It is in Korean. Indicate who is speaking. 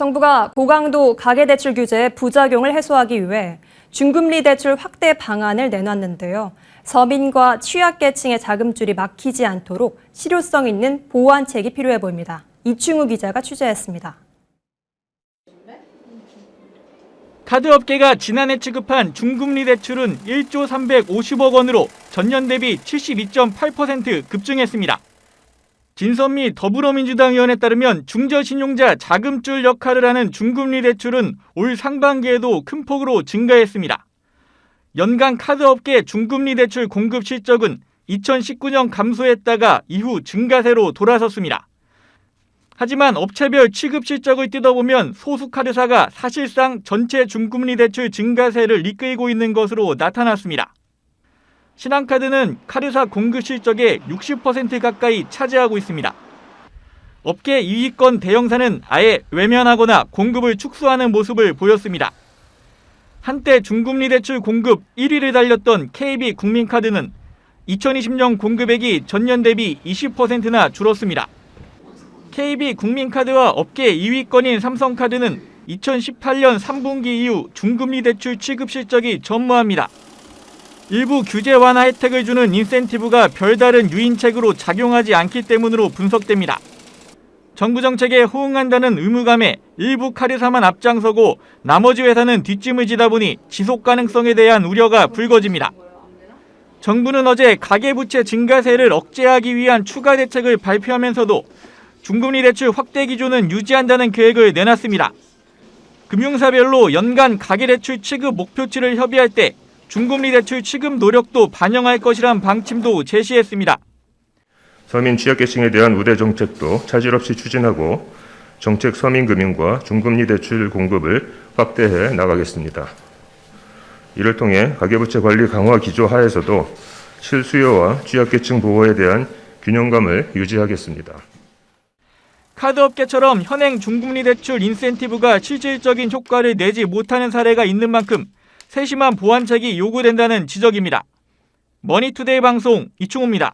Speaker 1: 정부가 고강도 가계대출 규제의 부작용을 해소하기 위해 중금리 대출 확대 방안을 내놨는데요. 서민과 취약계층의 자금줄이 막히지 않도록 실효성 있는 보완책이 필요해 보입니다. 이충우 기자가 취재했습니다.
Speaker 2: 카드업계가 지난해 취급한 중금리 대출은 1조 350억 원으로 전년 대비 72.8% 급증했습니다. 진선미 더불어민주당 의원에 따르면 중저신용자 자금줄 역할을 하는 중금리 대출은 올 상반기에도 큰 폭으로 증가했습니다. 연간 카드업계 중금리 대출 공급 실적은 2019년 감소했다가 이후 증가세로 돌아섰습니다. 하지만 업체별 취급 실적을 뜯어보면 소수 카드사가 사실상 전체 중금리 대출 증가세를 이끌고 있는 것으로 나타났습니다. 신한카드는 카드사 공급 실적의 60% 가까이 차지하고 있습니다. 업계 2위권 대형사는 아예 외면하거나 공급을 축소하는 모습을 보였습니다. 한때 중금리 대출 공급 1위를 달렸던 KB국민카드는 2020년 공급액이 전년 대비 20%나 줄었습니다. KB국민카드와 업계 2위권인 삼성카드는 2018년 3분기 이후 중금리 대출 취급 실적이 전무합니다. 일부 규제 완화 혜택을 주는 인센티브가 별다른 유인책으로 작용하지 않기 때문으로 분석됩니다. 정부 정책에 호응한다는 의무감에 일부 카드사만 앞장서고 나머지 회사는 뒷짐을 지다 보니 지속 가능성에 대한 우려가 불거집니다. 정부는 어제 가계부채 증가세를 억제하기 위한 추가 대책을 발표하면서도 중금리 대출 확대 기준은 유지한다는 계획을 내놨습니다. 금융사별로 연간 가계대출 취급 목표치를 협의할 때 중금리 대출 취급 노력도 반영할 것이란 방침도 제시했습니다.
Speaker 3: 서민 취약계층에 대한 우대 정책도 차질 없이 추진하고 정책 서민금융과 중금리 대출 공급을 확대해 나가겠습니다. 이를 통해 가계부채 관리 강화 기조 하에서도 실수요와 취약계층 보호에 대한 균형감을 유지하겠습니다.
Speaker 2: 카드업계처럼 현행 중금리 대출 인센티브가 실질적인 효과를 내지 못하는 사례가 있는 만큼 세심한 보완책이 요구된다는 지적입니다. 머니투데이 방송 이충우입니다.